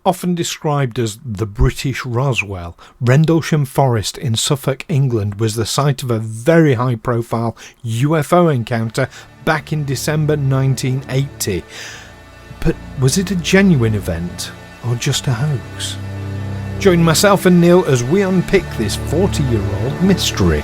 Often described as the British Roswell, Rendlesham Forest in Suffolk, England was the site of a very high-profile UFO encounter back in December 1980. But was it a genuine event or just a hoax? Join myself and Neil as we unpick this 40-year-old mystery.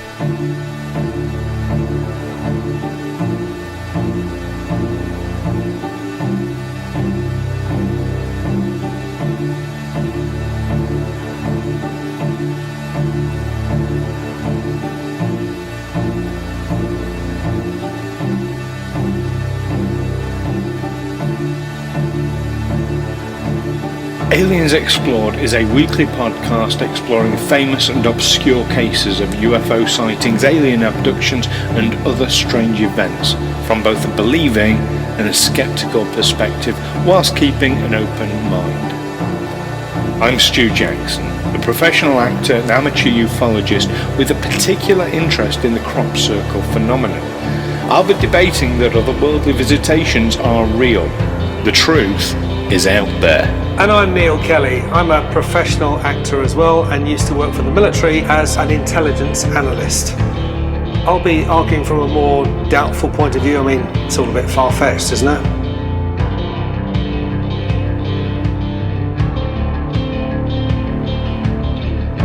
Aliens Explored is a weekly podcast exploring famous and obscure cases of UFO sightings, alien abductions and other strange events from both a believing and a sceptical perspective whilst keeping an open mind. I'm Stu Jackson, a professional actor and amateur ufologist with a particular interest in the crop circle phenomenon. I'll be debating that otherworldly visitations are real. The truth is out there. And I'm Neil Kelly. I'm a professional actor as well and used to work for the military as an intelligence analyst. I'll be arguing from a more doubtful point of view. I mean, it's all a bit far-fetched, isn't it?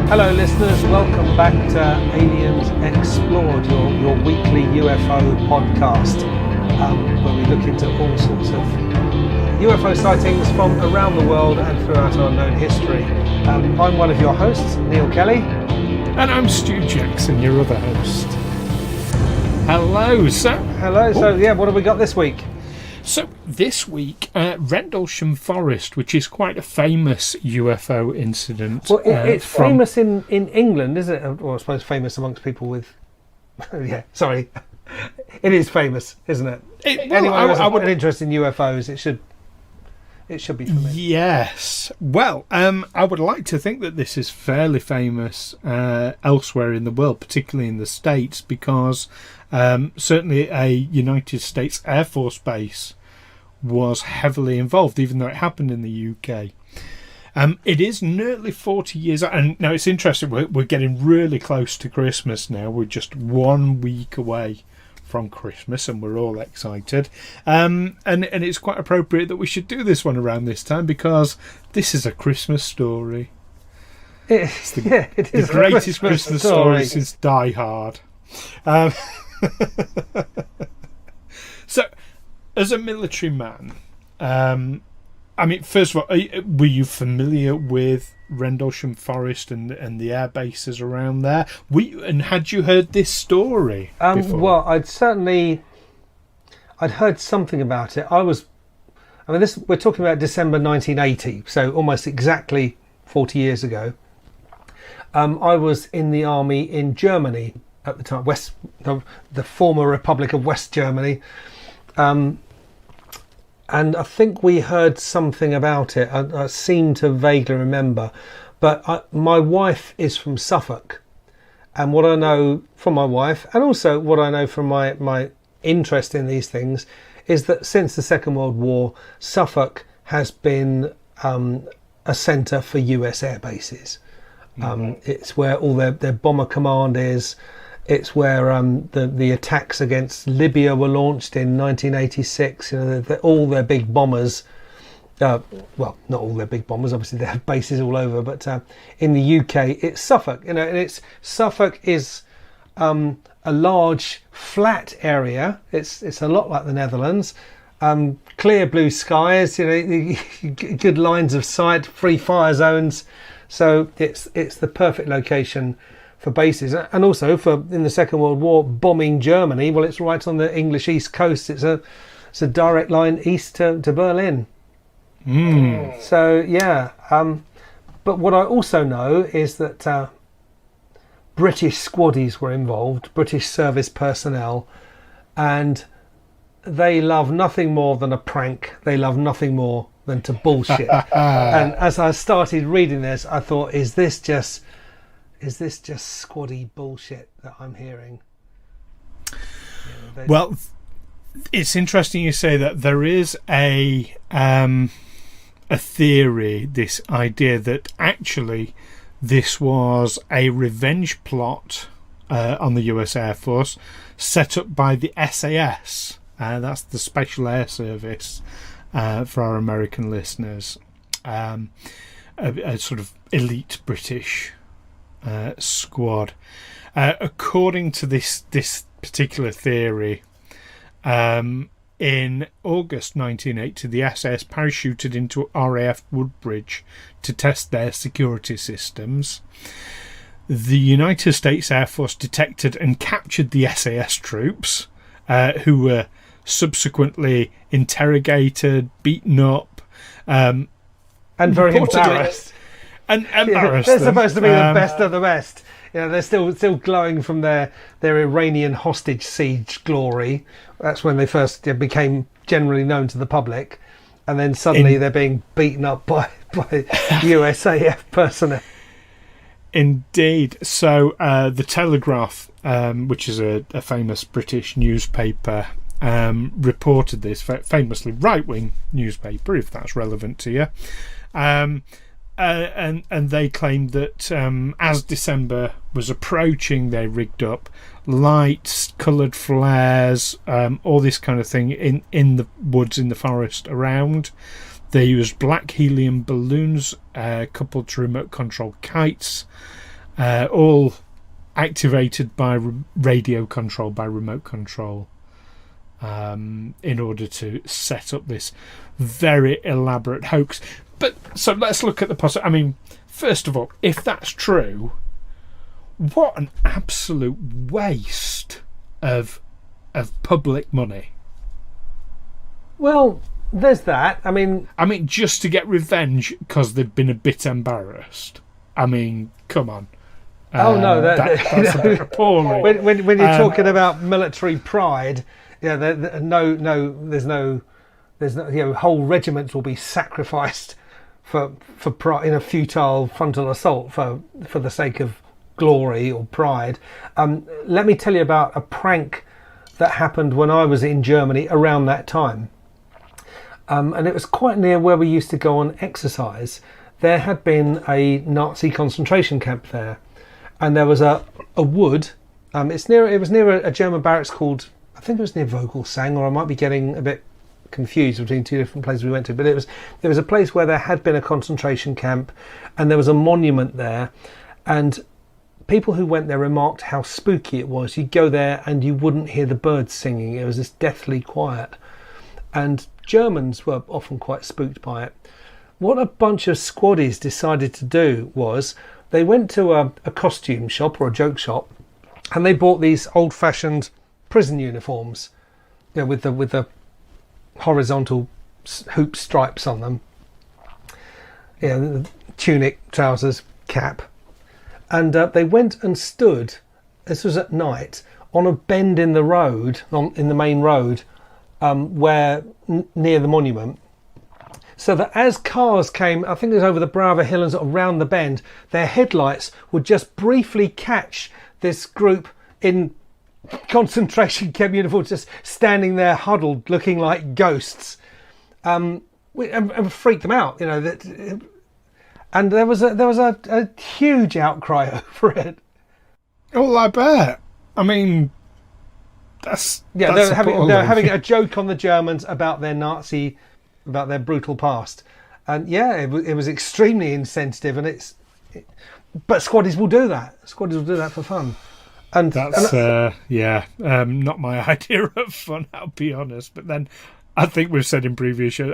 Hello listeners, welcome back to Aliens Explored, your weekly UFO podcast, where we look into all sorts of UFO sightings from around the world and throughout our known history. I'm one of your hosts, Neil Kelly. And I'm Stu Jackson, your other host. Hello, sir. Hello, so what have we got this week? So this week, Rendlesham Forest, which is quite a famous UFO incident. Well, it's famous in England, isn't it? Or I suppose famous amongst people with... yeah, sorry. It is famous, isn't it? Anyone who has an interest in UFOs, it should be familiar. Yes. Well, I would like to think that this is fairly famous elsewhere in the world, particularly in the States, because certainly a United States Air Force base was heavily involved, even though it happened in the UK. It is nearly 40 years, and now it's interesting, we're getting really close to Christmas now. We're just 1 week away from Christmas and we're all excited, and it's quite appropriate that we should do this one around this time because this is a Christmas story. It's the greatest Christmas story since Die Hard. So as a military man, I mean, first of all, were you familiar with Rendlesham Forest and the air bases around there? And had you heard this story before? Well, I'd heard something about it. We're talking about December 1980, so almost exactly 40 years ago. I was in the army in Germany at the time, the former Republic of West Germany. And I think we heard something about it. I seem to vaguely remember. But my wife is from Suffolk. And what I know from my wife, and also what I know from my interest in these things, is that since the Second World War, Suffolk has been a centre for US air bases. It's where all their bomber command is. It's where the attacks against Libya were launched in 1986. All their big bombers, well, not all their big bombers. Obviously, they have bases all over. But in the UK, it's Suffolk. And Suffolk is a large flat area. It's a lot like the Netherlands. Clear blue skies. Good lines of sight. Free fire zones. So it's the perfect location for bases, and also in the Second World War bombing Germany. Well, it's right on the English east coast. It's a direct line east to Berlin. So yeah, but what I also know is that British squaddies were involved, British service personnel, and they love nothing more than a prank. They love nothing more than to bullshit. And as I started reading this, I thought, is this just squaddy bullshit that I'm hearing? Well, it's interesting you say that. There is a a theory, this idea that actually this was a revenge plot on the US Air Force set up by the SAS. That's the Special Air Service for our American listeners. A sort of elite British squad. According to this particular theory, in August 1980, the SAS parachuted into RAF Woodbridge to test their security systems. The United States Air Force detected and captured the SAS troops, who were subsequently interrogated, beaten up, and very embarrassed. And embarrassed. They're supposed to be the best of the best. They're still glowing from their Iranian hostage siege glory. That's when they first became generally known to the public, and then suddenly they're being beaten up by USAF personnel. Indeed. So the Telegraph, which is a famous British newspaper, reported this, famously right-wing newspaper, if that's relevant to you. And they claimed that as December was approaching, they rigged up lights, coloured flares, all this kind of thing in the woods, in the forest around. They used black helium balloons coupled to remote control kites, all activated by radio control, by remote control, in order to set up this very elaborate hoax. But so let's look at the possibility. I mean, first of all, if that's true, what an absolute waste of public money. Well, there's that. I mean, just to get revenge because they've been a bit embarrassed. I mean, come on. No, that's a bit appalling. When you're talking about military pride, there's no, whole regiments will be sacrificed for pride, in a futile frontal assault for the sake of glory or pride. Let me tell you about a prank that happened when I was in Germany around that time. And it was quite near where we used to go on exercise. There had been a Nazi concentration camp there, and there was a wood. It was near a German barracks called, I think it was near Vogelsang, or I might be getting a bit confused between two different places we went to. But there was a place where there had been a concentration camp, and there was a monument there, and people who went there remarked how spooky it was. You'd go there and you wouldn't hear the birds singing. It was just deathly quiet. And Germans were often quite spooked by it. What a bunch of squaddies decided to do was they went to a costume shop or a joke shop, and they bought these old-fashioned prison uniforms, with the horizontal hoop stripes on them, tunic, trousers, cap, and they went and stood. This was at night on a bend in the road, in the main road, where near the monument, so that as cars came, I think it was over the brow of a hill and sort of round the bend, their headlights would just briefly catch this group in concentration camp uniforms just standing there huddled, looking like ghosts, and freaked them out. And there was a huge outcry over it. Oh, I bet. I mean, they're having a joke on the Germans about their brutal past, and it was extremely insensitive. And but squaddies will do that. Squaddies will do that for fun. And that's not my idea of fun, I'll be honest. But then I think we've said in previous shows,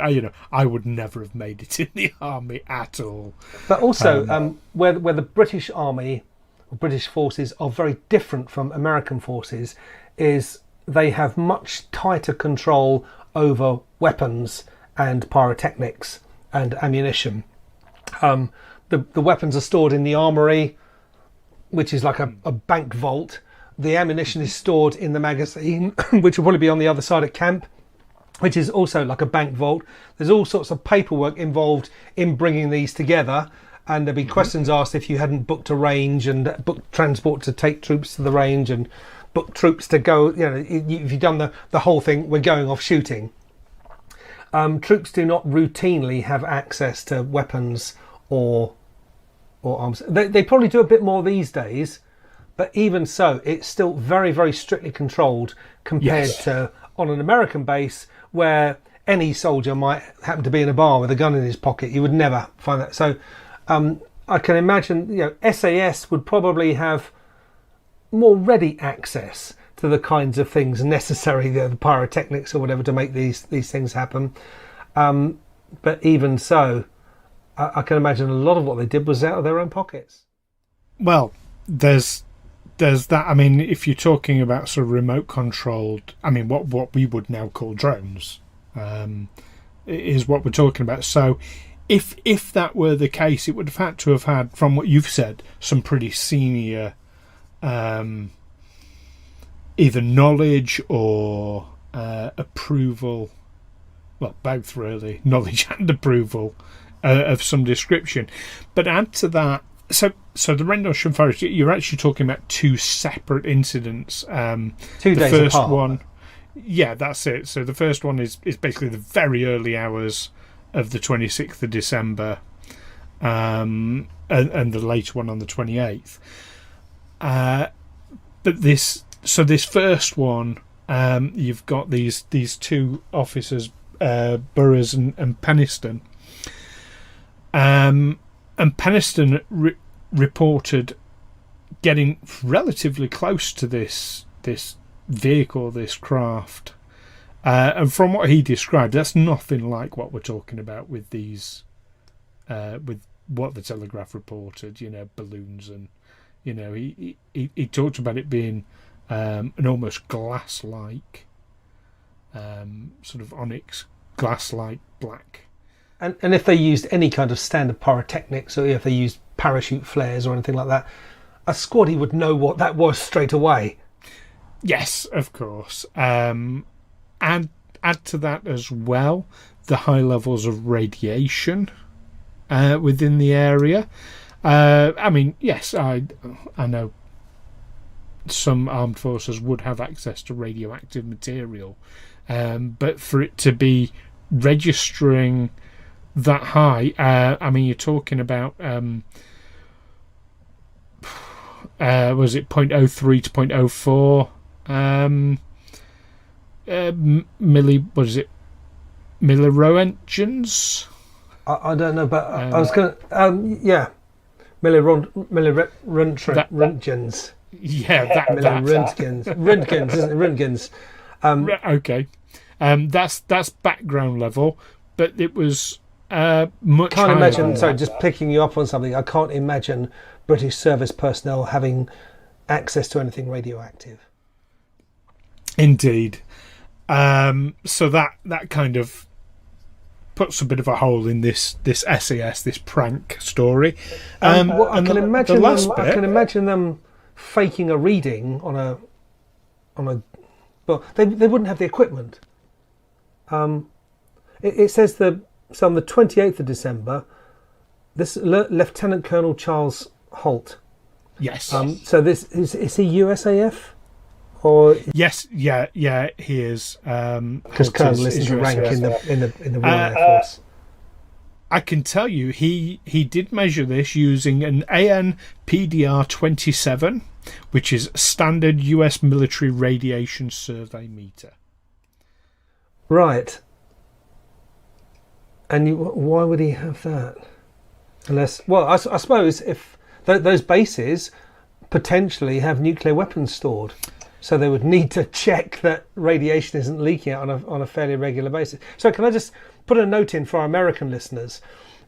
I would never have made it in the army at all. But also, where the British Army or British forces are very different from American forces, is they have much tighter control over weapons and pyrotechnics and ammunition. The weapons are stored in the armoury, which is like a bank vault. The ammunition is stored in the magazine, which will probably be on the other side of camp, which is also like a bank vault. There's all sorts of paperwork involved in bringing these together, and there'll be questions asked if you hadn't booked a range and booked transport to take troops to the range and booked troops to go. If you've done the whole thing, we're going off shooting. Troops do not routinely have access to weapons or arms. They probably do a bit more these days, but even so, it's still very, very strictly controlled compared to on an American base where any soldier might happen to be in a bar with a gun in his pocket. You would never find that. So I can imagine, SAS would probably have more ready access to the kinds of things necessary, the pyrotechnics or whatever, to make these things happen. But even so, I can imagine a lot of what they did was out of their own pockets. Well, there's that. I mean, if you're talking about sort of remote controlled, I mean, what we would now call drones, is what we're talking about. So if that were the case, it would have had to have had, from what you've said, some pretty senior either knowledge or approval, well, both really, knowledge and approval of some description. But add to that, so the Rendlesham Forest, you're actually talking about two separate incidents. 2 the days first apart. one, yeah, that's it. So the first one is basically the very early hours of the 26th of December, and the later one on the 28th. But this first one, you've got these two officers, Burroughs and Penniston. And Penniston reported getting relatively close to this vehicle, this craft. And from what he described, that's nothing like what we're talking about with these, with what the Telegraph reported, balloons and, he talked about it being an almost glass-like, sort of onyx glass-like black. And if they used any kind of standard pyrotechnics, or if they used parachute flares or anything like that, a squaddy would know what that was straight away. Yes, of course. Add to that as well the high levels of radiation within the area. I mean, yes, I know some armed forces would have access to radioactive material, but for it to be registering that high, I mean, you're talking about was it 0.03 to 0.04 milliroentgens? I don't know, but I was going to milliroentgens. Yeah, that Röntgens, isn't it? Röntgens. Okay, that's background level, but it was much. Can't higher imagine. than Sorry, that. just picking you up on something. I can't imagine British service personnel having access to anything radioactive. Indeed. So that kind of puts a bit of a hole in this SAS, this prank story. I can imagine them faking a reading on a. Well, they wouldn't have the equipment. It says on the 28th of December, this Lieutenant Colonel Charles Holt. Yes. So this is he USAF? Or yes, yeah, he is. Because Colonel isn't a rank in the Royal Air Force. I can tell you, he did measure this using an AN-PDR-27, which is standard US military radiation survey meter. Right. And why would he have that? Unless, well, I suppose if those bases potentially have nuclear weapons stored. So they would need to check that radiation isn't leaking out on a fairly regular basis. So can I just put a note in for our American listeners?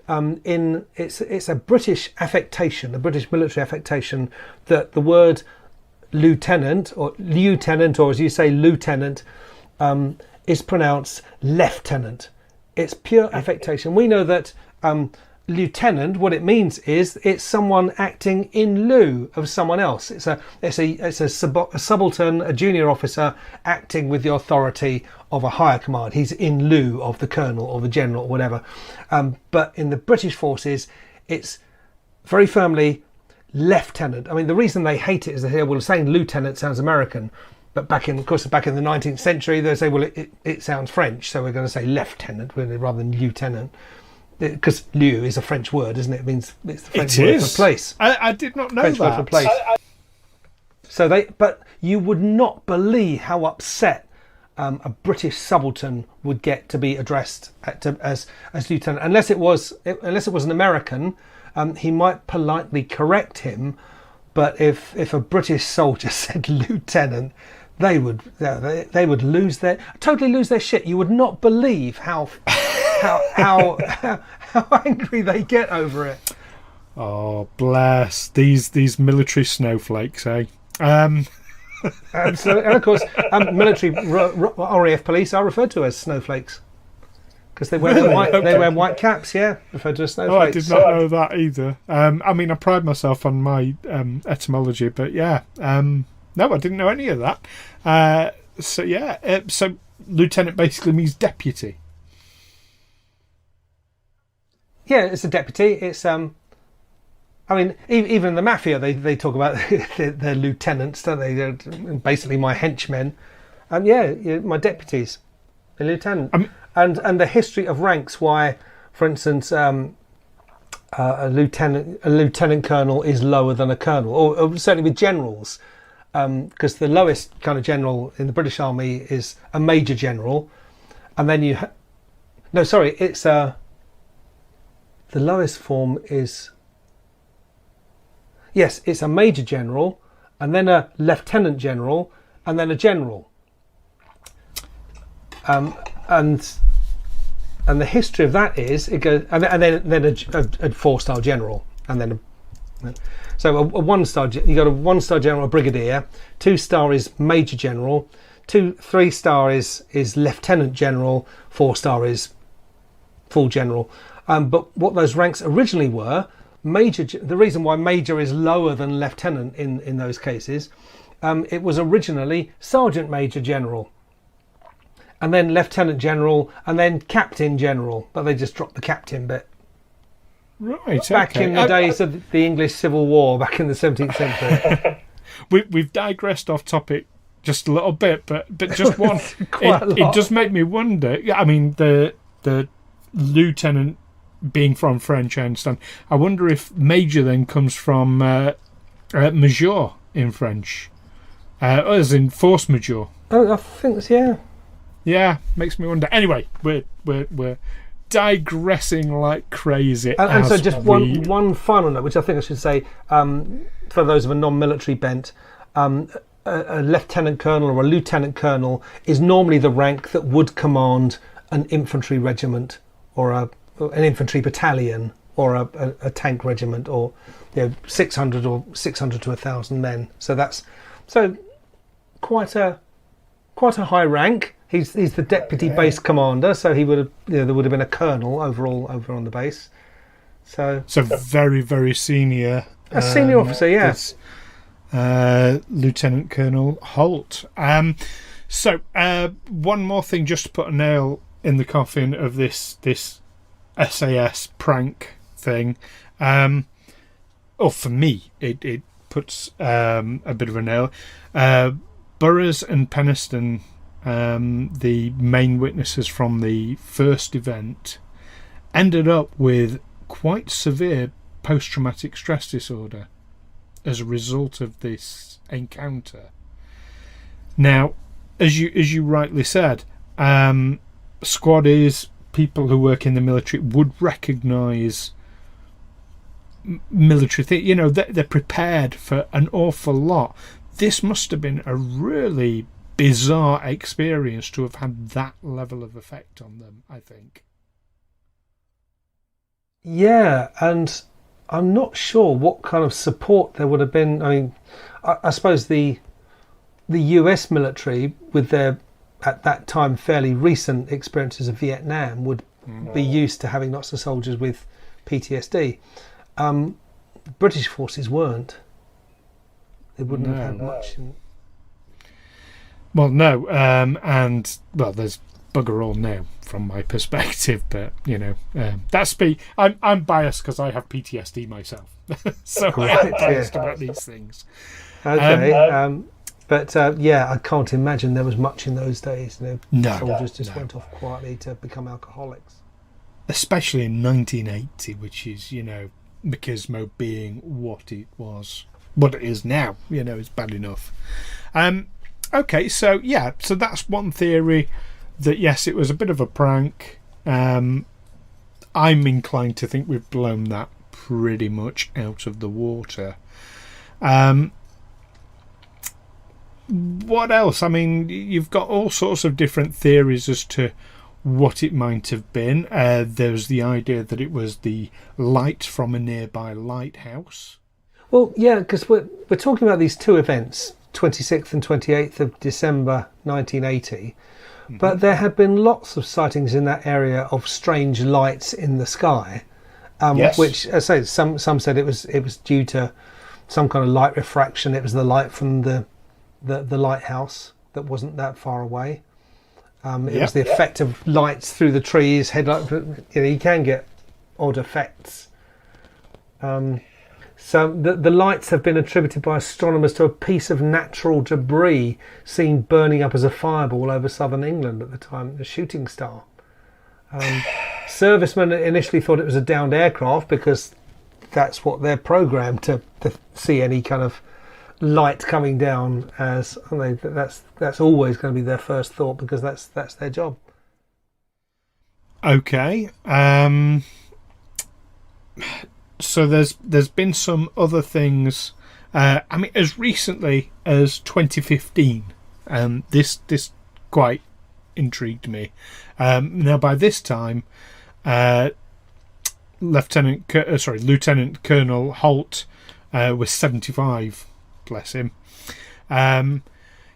It's a British affectation, a British military affectation, that the word lieutenant, or as you say lieutenant, is pronounced lieutenant. It's pure affectation. We know that lieutenant, what it means is it's someone acting in lieu of someone else. It's a subaltern, a junior officer acting with the authority of a higher command. He's in lieu of the colonel or the general or whatever. But in the British forces, it's very firmly lieutenant. I mean, the reason they hate it is that well, saying lieutenant sounds American, But back in the 19th century, they say, well, it sounds French, so we're going to say lieutenant rather than lieutenant, because lieu is a French word, isn't it? It means it's the French word for place. I did not know French that. word for place. But you would not believe how upset a British subaltern would get to be addressed as lieutenant, unless it was an American. He might politely correct him, but if a British soldier said lieutenant, they would totally lose their shit. You would not believe how angry they get over it. Oh, bless these military snowflakes, eh? And of course, military RAF police are referred to as snowflakes because they wear they wear white caps. Yeah, referred to as snowflakes. Oh, I did not know that either. I mean, I pride myself on my etymology, but yeah, no, I didn't know any of that. So lieutenant basically means deputy. Yeah, it's a deputy. It's I mean, even in the mafia, they talk about their lieutenants, don't they? They're basically my henchmen. My deputies, a lieutenant, and the history of ranks. Why, for instance, a lieutenant colonel is lower than a colonel, or certainly with generals, because the lowest kind of general in the British Army is a major general, and then it's the lowest form is. Yes, it's a major general, and then a lieutenant general, and then a general. And the history of that is it goes, and then a 4-star general, and then so a 1-star. You got a 1-star general, a brigadier. 2-star is major general. 3-star is lieutenant general. 4-star is full general. But what those ranks originally were. The reason why major is lower than lieutenant in those cases, it was originally sergeant major general, and then lieutenant general, and then captain general, but they just dropped the captain bit. Right. Back in the days of the English Civil War, back in the 17th century. We've digressed off topic just a little bit, but just one. It does make me wonder. I mean, the lieutenant. Being from French, I understand. I wonder if major then comes from major in French, as in force majeure. Oh, I think so, yeah. Yeah, makes me wonder. Anyway, we're digressing like crazy. And so, just one final note, which I think I should say, for those of a non-military bent, a lieutenant colonel or a lieutenant colonel is normally the rank that would command an infantry regiment or an infantry battalion or a tank regiment, or 600 to 1,000 men. So that's quite a high rank. He's the deputy base commander, so he would have there would have been a colonel over on the base. So very, very senior. A senior officer, yes. Lieutenant Colonel Holt. So one more thing, just to put a nail in the coffin of this SAS prank thing. For me, it puts a bit of a nail. Burroughs and Penniston, the main witnesses from the first event, ended up with quite severe post-traumatic stress disorder as a result of this encounter. Now, as you rightly said, squaddies, people who work in the military would recognise military things. They're prepared for an awful lot. This must have been a really bizarre experience to have had that level of effect on them, I think. Yeah, and I'm not sure what kind of support there would have been. I mean, I suppose the US military, with their at that time fairly recent experiences of Vietnam, would be used to having lots of soldiers with PTSD. British forces weren't. They wouldn't have had much. Well, no, and there's bugger all now from my perspective, but that's me. I'm biased because I have PTSD myself, so I'm biased about these things. Okay. But I can't imagine there was much in those days. No, soldiers just went off quietly to become alcoholics. Especially in 1980, which is, Machismo being what it is now, is bad enough. Okay, so that's one theory, that yes, it was a bit of a prank. I'm inclined to think we've blown that pretty much out of the water. What else? I mean, you've got all sorts of different theories as to what it might have been. There's the idea that it was the light from a nearby lighthouse. Well, yeah, because we're talking about these two events, 26th and 28th of December 1980, but there had been lots of sightings in that area of strange lights in the sky, yes. Which, as I say, some said it was due to some kind of light refraction. It was the light from the lighthouse that wasn't that far away. It was the effect of lights through the trees, headlight. You can get odd effects. So the lights have been attributed by astronomers to a piece of natural debris seen burning up as a fireball over southern England at the time, a shooting star. Servicemen initially thought it was a downed aircraft because that's what they're programmed to see any kind of light coming down as. That's always going to be their first thought because that's their job. Okay. So there's been some other things. I mean, as recently as 2015, this quite intrigued me. Now, by this time, Lieutenant Colonel Holt was 75. Bless him.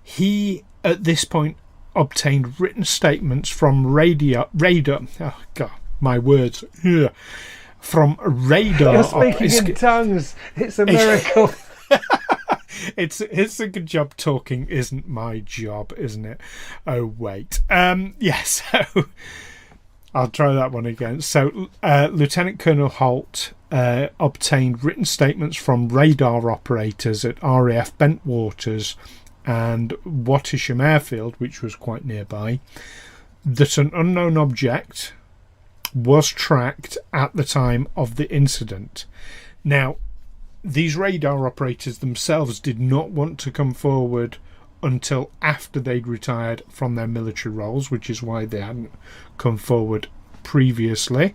He at this point obtained written statements from radar. Oh God, my words. Ugh. From radar. You're speaking in tongues. It's a miracle. It's a good job talking isn't my job, isn't it? Oh wait. So I'll try that one again. So Lieutenant Colonel Holt obtained written statements from radar operators at RAF Bentwaters and Wattisham Airfield, which was quite nearby, that an unknown object was tracked at the time of the incident. Now, these radar operators themselves did not want to come forward until after they'd retired from their military roles, which is why they hadn't come forward previously.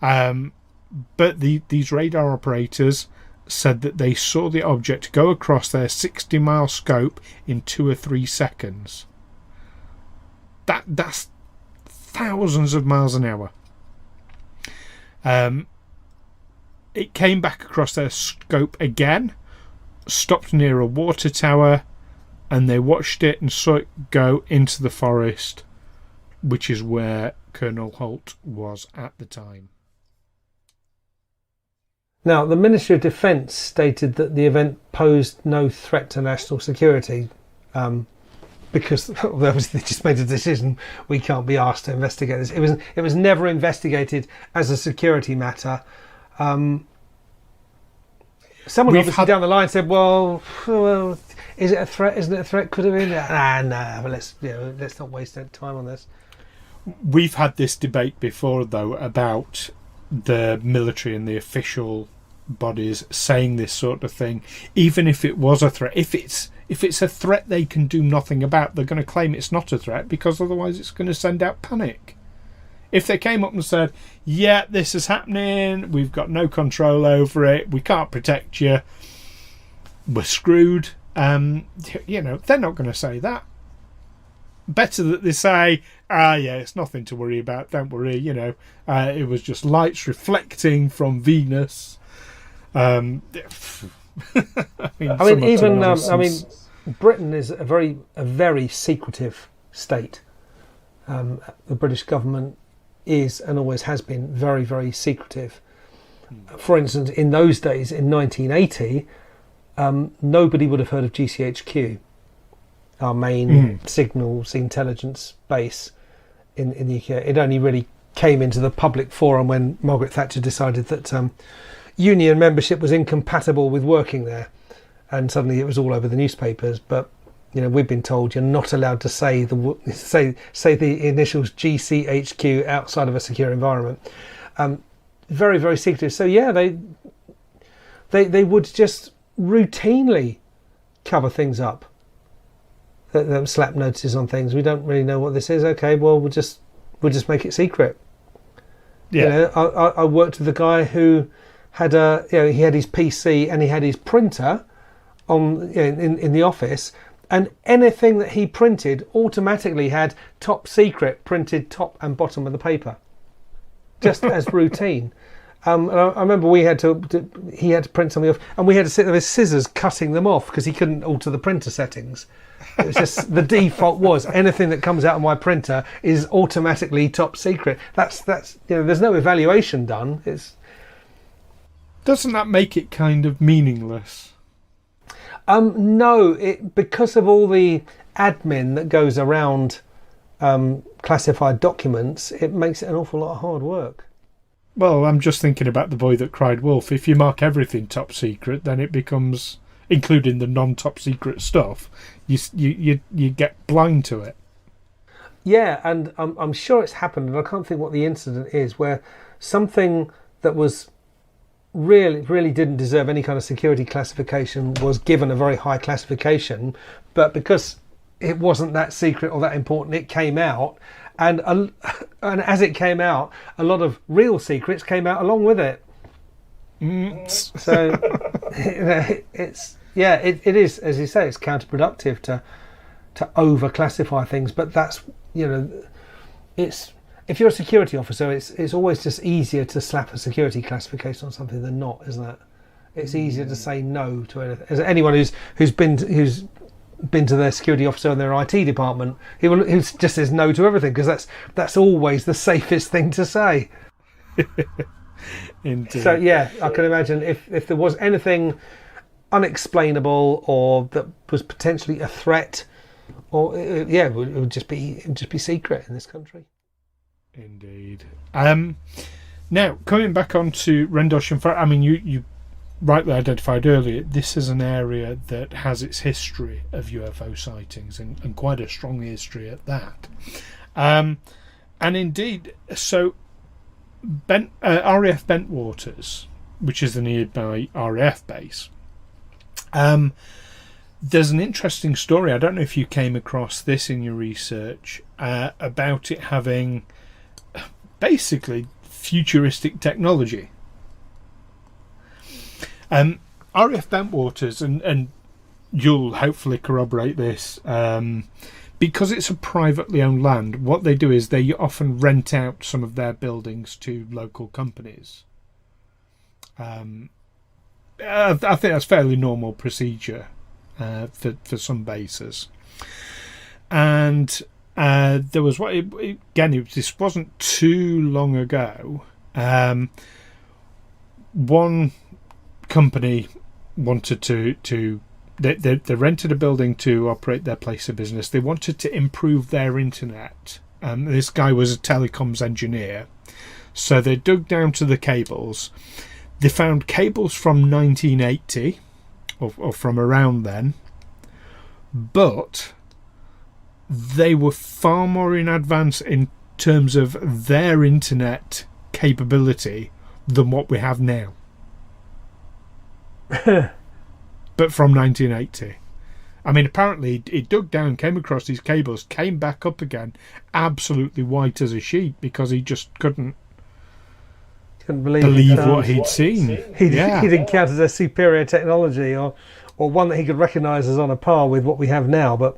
But these radar operators said that they saw the object go across their 60-mile scope in 2 or 3 seconds. That's thousands of miles an hour. It came back across their scope again, stopped near a water tower, and they watched it and saw it go into the forest, which is where Colonel Holt was at the time. Now, the Ministry of Defence stated that the event posed no threat to national security, because obviously they just made a decision. We can't be asked to investigate this. It was never investigated as a security matter. Someone obviously down the line said, "Well, is it a threat? Isn't it a threat? Could have been." But let's not waste any time on this. We've had this debate before, though, about the military and the official bodies saying this sort of thing. Even if it was a threat, if it's a threat they can do nothing about, they're going to claim it's not a threat because otherwise it's going to send out panic. If they came up and said, yeah, this is happening, we've got no control over it, we can't protect you, we're screwed, they're not going to say that. Better that they say, it's nothing to worry about, don't worry, it was just lights reflecting from Venus. I mean, Britain is a very secretive state. The British government is and always has been very, very secretive. For instance, in those days, in 1980, nobody would have heard of GCHQ, our main signals intelligence base in the UK. It only really came into the public forum when Margaret Thatcher decided that union membership was incompatible with working there, and suddenly it was all over the newspapers. But we've been told you're not allowed to say the initials GCHQ outside of a secure environment. Very, very secretive. So yeah, they would just routinely cover things up. They slap notices on things. We don't really know what this is. Okay, well we'll just make it secret. Yeah. I worked with a guy who had he had his PC and he had his printer on in the office, and anything that he printed automatically had top secret printed top and bottom of the paper, just as routine. And I remember he had to print something off, and we had to sit there with scissors cutting them off because he couldn't alter the printer settings. It was just the default was anything that comes out of my printer is automatically top secret. That's there's no evaluation done. Doesn't that make it kind of meaningless? No, because of all the admin that goes around classified documents, it makes it an awful lot of hard work. Well, I'm just thinking about The Boy That Cried Wolf. If you mark everything top secret, then it becomes, including the non-top secret stuff, you get blind to it. Yeah, and I'm sure it's happened, and I can't think what the incident is, where something that was really didn't deserve any kind of security classification was given a very high classification, but because it wasn't that secret or that important, it came out, and as it came out, a lot of real secrets came out along with it. So it is, as you say, it's counterproductive to over classify things, but that's it's. If you're a security officer, it's always just easier to slap a security classification on something than not, isn't it? It's easier to say no to anything. As anyone who's been to their security officer in their IT department, who just says no to everything, because that's always the safest thing to say. Indeed. So yeah, I can imagine if there was anything unexplainable or that was potentially a threat, or it would just be secret in this country. Indeed. Now, coming back onto Rendlesham Forest, I mean, you rightly identified earlier, this is an area that has its history of UFO sightings, and quite a strong history at that. And indeed, so RAF Bentwaters, which is the nearby RAF base, there's an interesting story. I don't know if you came across this in your research, about it having basically futuristic technology. RAF Bentwaters, and you'll hopefully corroborate this, because it's a privately owned land, what they do is they often rent out some of their buildings to local companies. I think that's fairly normal procedure for some bases. And there was this wasn't too long ago. One company wanted to they rented a building to operate their place of business. They wanted to improve their internet. This guy was a telecoms engineer, so they dug down to the cables. They found cables from 1980 or from around then, but they were far more in advance in terms of their internet capability than what we have now. But from 1980. I mean, apparently he dug down, came across these cables, came back up again, absolutely white as a sheet, because he just couldn't believe what he'd seen. He'd encountered a superior technology, or one that he could recognise as on a par with what we have now, but...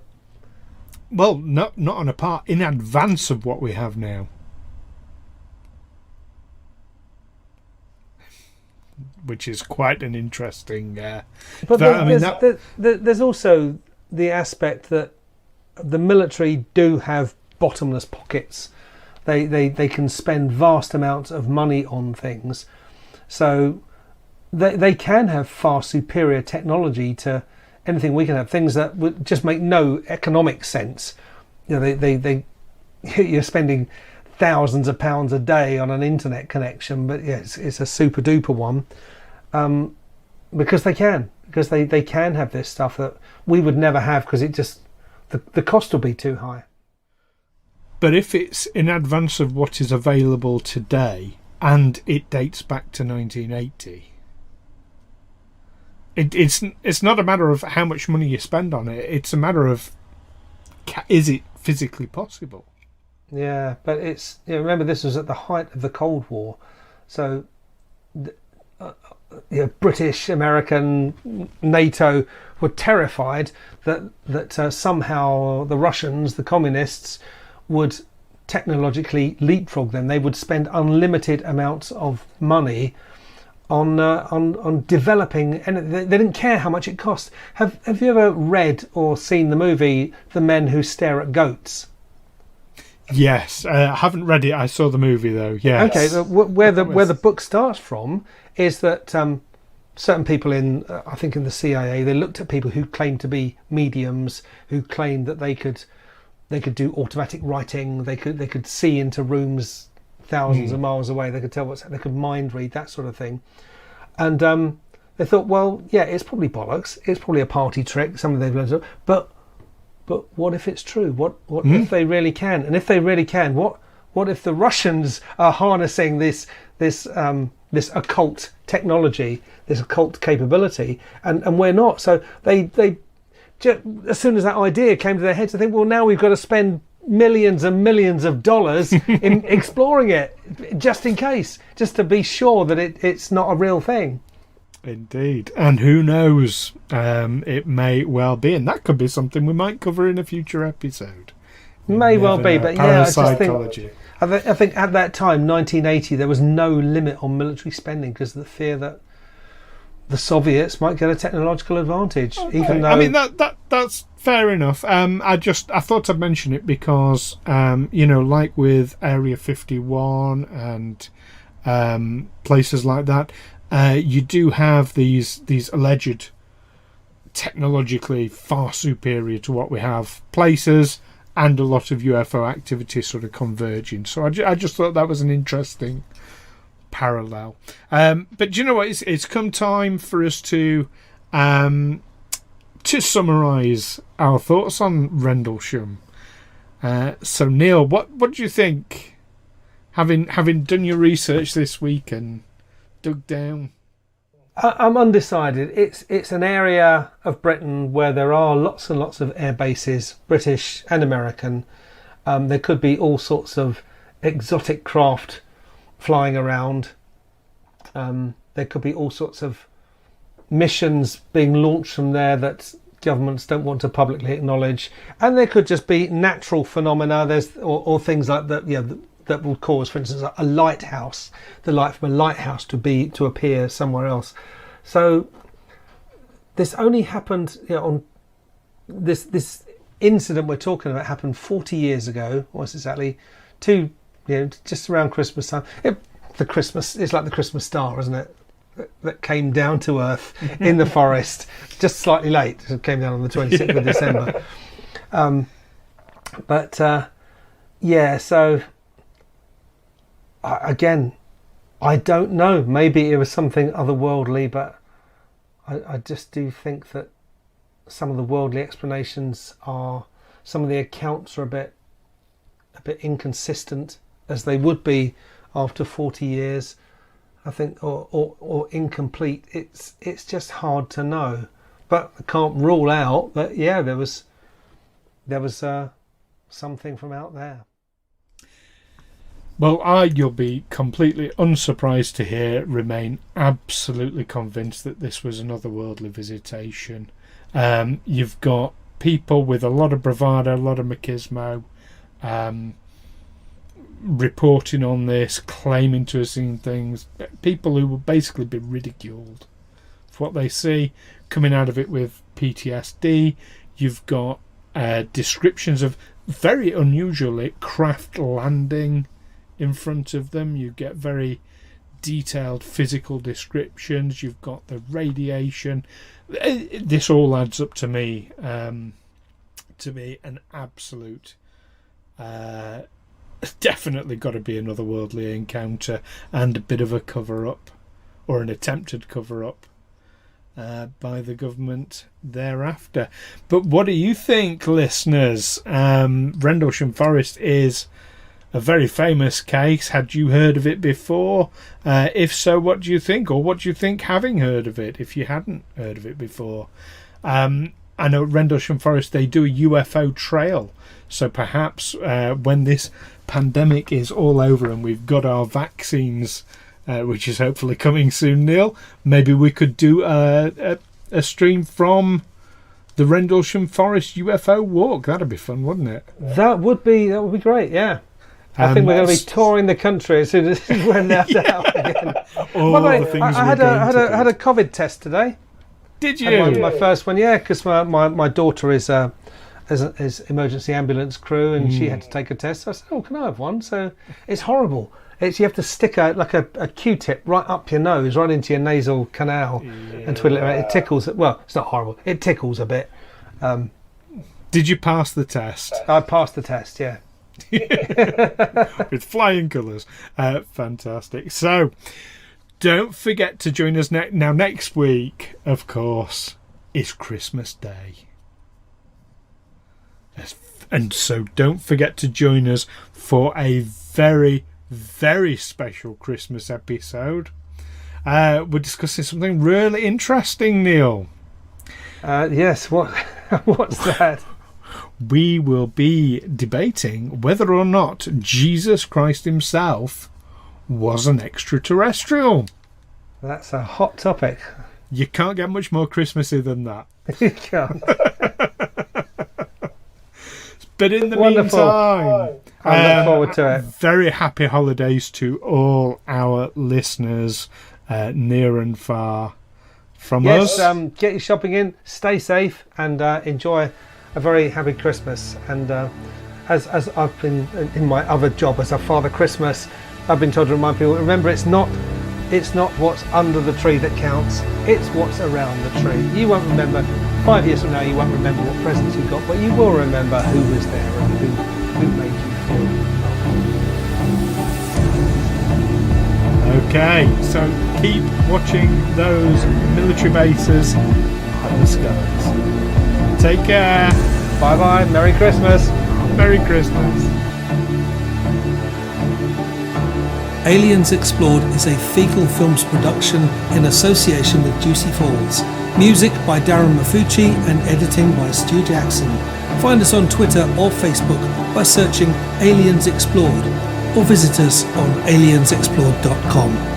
Well, not on a par, in advance of what we have now. Which is quite an interesting... but there's also the aspect that the military do have bottomless pockets. They can spend vast amounts of money on things. So they can have far superior technology to anything we can have. Things that would just make no economic sense. You know, you're spending thousands of pounds a day on an internet connection, but yeah, it's a super duper one, because they can have this stuff that we would never have, because the cost will be too high. But if it's in advance of what is available today and it dates back to 1980, it's not a matter of how much money you spend on it. It's a matter of, is it physically possible? Yeah, but it's, remember, this was at the height of the Cold War, so British, American, NATO were terrified that somehow the Russians, the communists, would technologically leapfrog them. They would spend unlimited amounts of money on developing, and they didn't care how much it cost. Have you ever read or seen the movie The Men Who Stare at Goats? Yes, I haven't read it. I saw the movie though. Yes. Okay, where the book starts from is that certain people in I think in the CIA, they looked at people who claimed to be mediums, who claimed that they could do automatic writing, they could see into rooms thousands of miles away, they could tell they could mind read, that sort of thing. And they thought, well, yeah, it's probably bollocks, it's probably a party trick, something they've learned. But what if it's true? What if they really can? And if they really can, what if the Russians are harnessing this occult technology, this occult capability, and we're not? So they as soon as that idea came to their heads, they think, well, now we've got to spend millions and millions of dollars in exploring it, just in case, just to be sure that it's not a real thing. Indeed. And who knows, it may well be, and that could be something we might cover in a future episode. May well be, but yeah, parapsychology. I think at that time, 1980, there was no limit on military spending because of the fear that the Soviets might get a technological advantage. Okay. Even though, I mean, that's fair enough. I thought I'd mention it because like with Area 51 and places like that, you do have these alleged technologically far superior to what we have places, and a lot of UFO activity sort of converging. So I just thought that was an interesting parallel. But do you know what? It's come time for us to summarise our thoughts on Rendlesham. So Neil, what do you think? Having done your research this week and dug down. I'm undecided. It's an area of Britain where there are lots and lots of air bases, British and American. There could be all sorts of exotic craft flying around. There could be all sorts of missions being launched from there that governments don't want to publicly acknowledge, and there could just be natural phenomena. Or things like that. That will cause, for instance, a lighthouse, the light from a lighthouse to appear somewhere else. So this only happened on this incident we're talking about happened 40 years ago. What's exactly? Just around Christmas time. It's like the Christmas star, isn't it? That came down to Earth in the forest, just slightly late. It came down on the 26th of December. So. Again, I don't know. Maybe it was something otherworldly, but I just do think that some of the worldly explanations some of the accounts are a bit inconsistent, as they would be after 40 years. I think, or incomplete. It's just hard to know, but I can't rule out that there was something from out there. Well, you'll be completely unsurprised to hear, remain absolutely convinced that this was an otherworldly visitation. You've got people with a lot of bravado, a lot of machismo, reporting on this, claiming to have seen things. People who will basically be ridiculed for what they see, coming out of it with PTSD. You've got descriptions of very unusually craft landing in front of them. You get very detailed physical descriptions. You've got the radiation. This all adds up to me an absolute definitely got to be an otherworldly encounter and a bit of a cover-up, or an attempted cover-up. by the government thereafter. But what do you think, listeners? Rendlesham Forest is a very famous case. Had you heard of it before? If so, what do you think? Or what do you think having heard of it if you hadn't heard of it before? I know at Rendlesham Forest they do a UFO trail. So perhaps when this pandemic is all over and we've got our vaccines, which is hopefully coming soon, Neil, maybe we could do a stream from the Rendlesham Forest UFO walk. That'd be fun, wouldn't it? That would be great, yeah. I think we're going to be touring the country as soon as we're allowed out again. By the way, I had a COVID test today. Did you? My first one, yeah, because my daughter is emergency ambulance crew, and she had to take a test. So I said, "Oh, can I have one?" So it's horrible. You have to stick a Q-tip right up your nose, right into your nasal canal, and twiddle it around. It tickles. Well, it's not horrible. It tickles a bit. Did you pass the test? I passed the test, yeah. With flying colours. Fantastic. So, don't forget to join us now. Next week, of course, is Christmas Day. And so don't forget to join us for a very, very special Christmas episode. We're discussing something really interesting, Neil. Yes, what's that? We will be debating whether or not Jesus Christ himself was an extraterrestrial. That's a hot topic. You can't get much more Christmassy than that. You can't. But in the Wonderful. meantime, I look forward to it. Very happy holidays to all our listeners, near and far from us. Yes, get your shopping in, stay safe, and enjoy a very happy Christmas. And as I've been in my other job as a Father Christmas, I've been told to remind people, remember, it's not what's under the tree that counts, it's what's around the tree. You won't remember, 5 years from now, you won't remember what presents you got, but you will remember who was there and who made you feel. Okay, so keep watching those military bases and the skies. Take care. Bye bye. Merry Christmas. Merry Christmas. Aliens Explored is a Fecal Films production in association with Juicy Falls. Music by Darren Mafucci and editing by Stu Jackson. Find us on Twitter or Facebook by searching Aliens Explored, or visit us on aliensexplored.com.